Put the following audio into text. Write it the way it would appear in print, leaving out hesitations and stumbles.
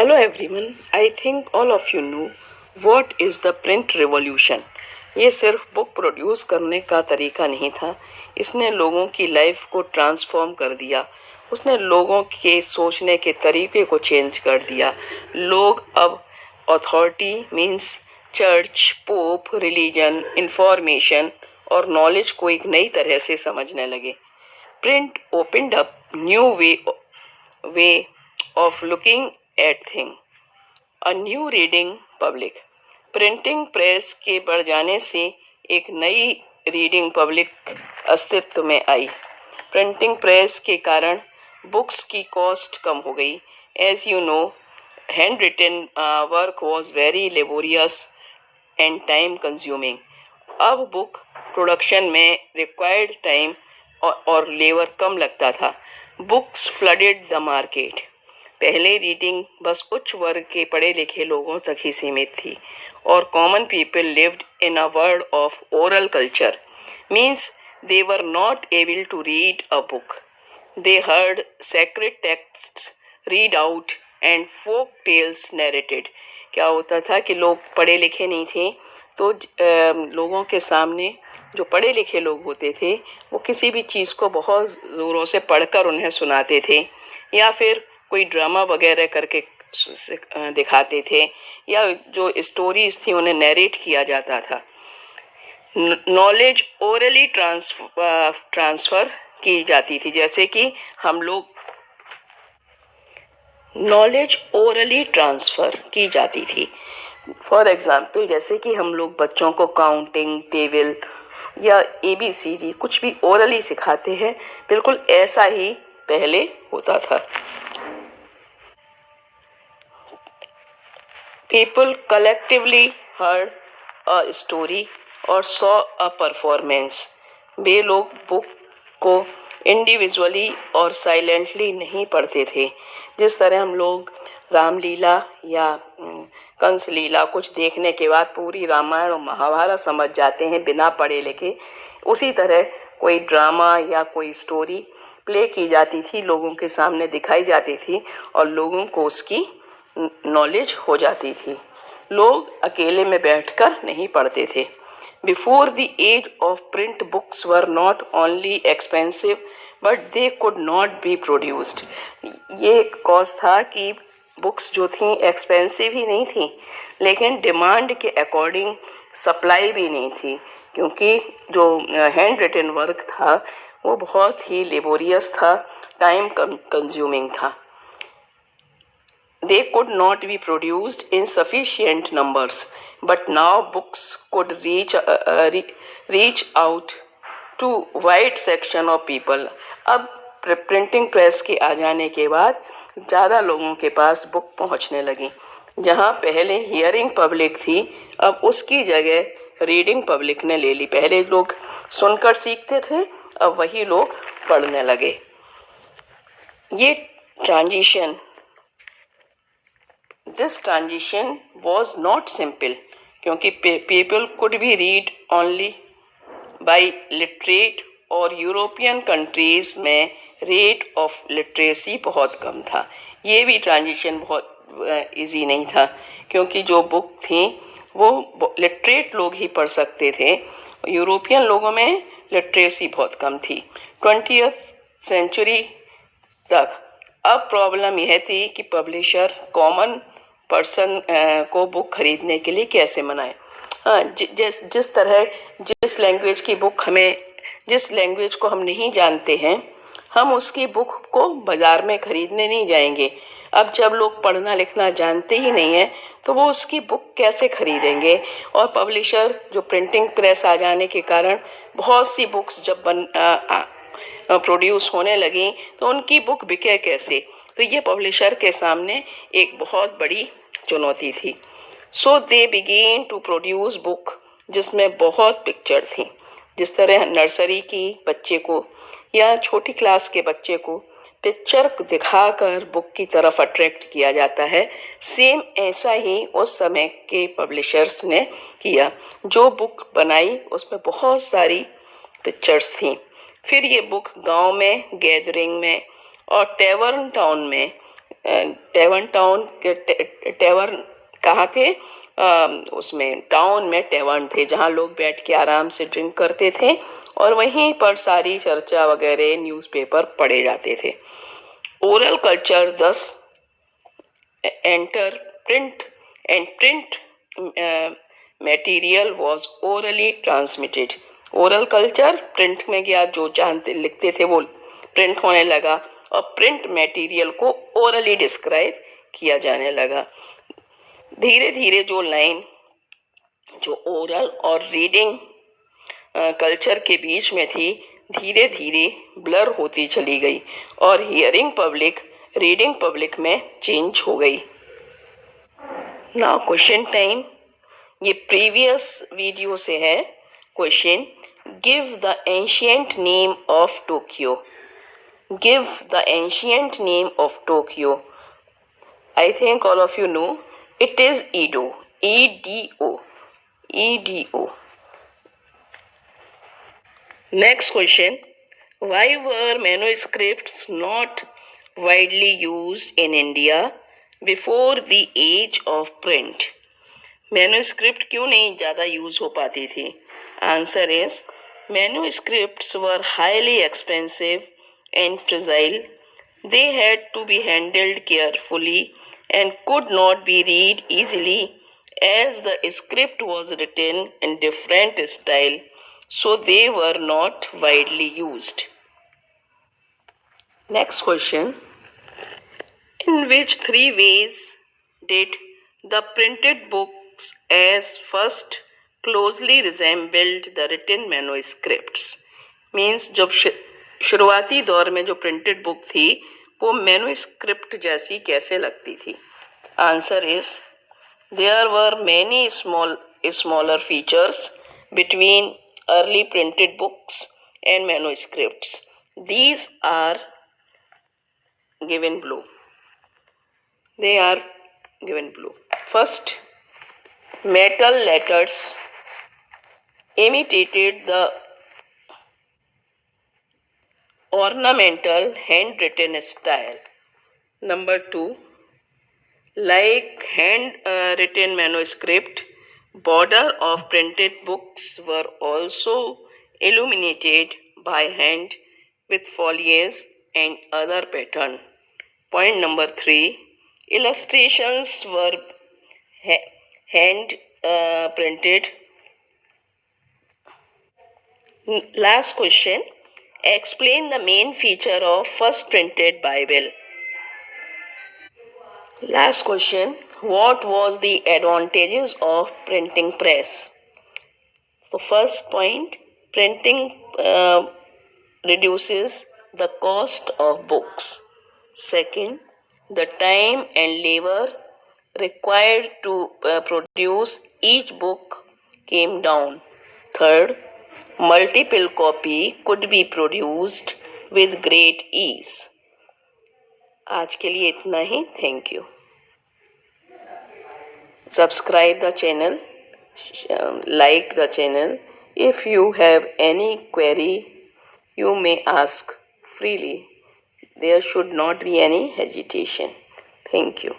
Hello everyone, I think all of you know what is the print revolution. ये सिर्फ book produce करने का तरीका नहीं था, इसने लोगों की लाइफ को ट्रांसफॉर्म कर दिया। उसने लोगों के सोचने के तरीके को चेंज कर दिया। लोग अब authority means church, pope, religion, information और नॉलेज को एक नई तरह से समझने लगे। Print opened up new way of looking at things. A new reading public. Printing press के बढ़ जाने से एक नई रीडिंग पब्लिक अस्तित्व में आई। प्रिंटिंग प्रेस के कारण बुक्स की कॉस्ट कम हो गई। As you know, hand written work was very laborious and time consuming. अब बुक प्रोडक्शन में रिक्वायर्ड टाइम और लेबर कम लगता था। Books flooded the market. पहले रीडिंग बस उच्च वर्ग के पढ़े लिखे लोगों तक ही सीमित थी और common people lived in a world of oral culture means they were not able to read a book. They heard sacred texts read out and folk tales narrated. क्या होता था कि लोग पढ़े लिखे नहीं थे तो लोगों के सामने जो पढ़े लिखे लोग होते थे वो किसी भी चीज़ को बहुत ज़ोरों से पढ़कर उन्हें सुनाते थे या फिर कोई ड्रामा वगैरह करके दिखाते थे या जो स्टोरीज थी उन्हें नैरेट किया जाता था। नॉलेज ओरली ट्रांसफ़र की जाती थी, जैसे कि हम लोग नॉलेज ओरली ट्रांसफ़र की जाती थी। फॉर एग्ज़ाम्पल, जैसे कि हम लोग बच्चों को काउंटिंग टेबल या ABCD कुछ भी ओरली सिखाते हैं, बिल्कुल ऐसा ही पहले होता था। People collectively heard a story और saw a performance. वे लोग बुक को इंडिविजुअली और साइलेंटली नहीं पढ़ते थे। जिस तरह हम लोग रामलीला या कंस लीला कुछ देखने के बाद पूरी रामायण और महाभारत समझ जाते हैं बिना पढ़े लिखे, उसी तरह कोई ड्रामा या कोई स्टोरी प्ले की जाती थी, लोगों के सामने दिखाई जाती थी और लोगों को उसकी नॉलेज हो जाती थी। लोग अकेले में बैठकर नहीं पढ़ते थे। Before the age of print books were not only expensive but they could not be produced. ये कॉज था कि बुक्स जो थी एक्सपेंसिव ही नहीं थी, लेकिन डिमांड के अकॉर्डिंग सप्लाई भी नहीं थी, क्योंकि जो हैंड रिटन वर्क था वो बहुत ही लेबोरियस था, टाइम कंज्यूमिंग था। They could not be produced in sufficient numbers, but now books could reach out to wide section of people. अब प्रिंटिंग प्रेस के आ जाने के बाद ज़्यादा लोगों के पास बुक पहुंचने लगी। जहां पहले हियरिंग पब्लिक थी, अब उसकी जगह रीडिंग पब्लिक ने ले ली। पहले लोग सुनकर सीखते थे, अब वही लोग पढ़ने लगे। ये transition This transition was not simple, क्योंकि people could be read only by literate और यूरोपियन कंट्रीज़ में रेट ऑफ लिटरेसी बहुत कम था। ये भी ट्रांजिशन बहुत इजी नहीं था, क्योंकि जो बुक थी वो लिटरेट लोग ही पढ़ सकते थे, यूरोपियन लोगों में लिटरेसी बहुत कम थी। 20th सेंचुरी तक अब प्रॉब्लम यह थी कि पब्लिशर कॉमन पर्सन को बुक खरीदने के लिए कैसे मनाए। हाँ, जिस तरह जिस लैंग्वेज की बुक जिस लैंग्वेज को हम नहीं जानते हैं, हम उसकी बुक को बाज़ार में खरीदने नहीं जाएंगे। अब जब लोग पढ़ना लिखना जानते ही नहीं हैं तो वो उसकी बुक कैसे खरीदेंगे। और पब्लिशर जो प्रिंटिंग प्रेस आ जाने के कारण बहुत सी बुक्स जब प्रोड्यूस होने लगी तो उनकी बुक बिके कैसे, तो ये पब्लिशर के सामने एक बहुत बड़ी चुनौती थी। सो दे बिगेन टू प्रोड्यूस बुक जिसमें बहुत पिक्चर थी। जिस तरह नर्सरी की बच्चे को या छोटी क्लास के बच्चे को पिक्चर दिखाकर बुक की तरफ अट्रैक्ट किया जाता है, सेम ऐसा ही उस समय के पब्लिशर्स ने किया। जो बुक बनाई उसमें बहुत सारी पिक्चर्स थी। फिर ये बुक गांव में, गैदरिंग में और टेवर्न टाउन में टेवन टाउन के टेवन कहाँ थे? उसमें टाउन में टेवन थे जहाँ लोग बैठ के आराम से ड्रिंक करते थे और वहीं पर सारी चर्चा वगैरह न्यूज़पेपर पढ़े जाते थे. ओरल कल्चर दस enter print and print material was orally transmitted. Oral culture print में गया, जो जानते लिखते थे वो प्रिंट होने लगा और प्रिंट मटेरियल को ओरली डिस्क्राइब किया जाने लगा. धीरे धीरे जो लाइन जो ओरल और रीडिंग कल्चर के बीच में थी धीरे धीरे ब्लर होती चली गई और हियरिंग पब्लिक रीडिंग पब्लिक में चेंज हो गई. Now question time. ये प्रीवियस वीडियो से है. Question, give the ancient name of Tokyo. Give the ancient name of Tokyo. I think all of you know it is Edo. E-D-O. E-D-O. Next question. Why were manuscripts not widely used in India before the age of print? Manuscript क्यों नहीं ज़्यादा use हो पाती थी? Answer is manuscripts were highly expensive and fragile. They had to be handled carefully and could not be read easily as the script was written in different style, so they were not widely used. Next question. In which three ways did the printed books as first closely resembled the written manuscripts? Means जब शुरुआती दौर में जो printed book थी वो manuscript जैसी कैसे लगती थी? Answer is there were many smaller features between early printed books and manuscripts. These are given below. They are given below. First, metal letters imitated the ornamental handwritten style. Number 2, like hand-written manuscript, border of printed books were also illuminated by hand with foliage and other pattern. Point number 3, illustrations were hand printed. Last question. Explain the main feature of first printed Bible. Last question. What was the advantages of printing press? The first point, printing reduces the cost of books. Second, the time and labor required to produce each book came down. Third, multiple copy could be produced with great ease. आज के लिए इतना ही. Thank you. Subscribe the channel, like the channel. If you have any query, you may ask freely. There should not be any hesitation. Thank you.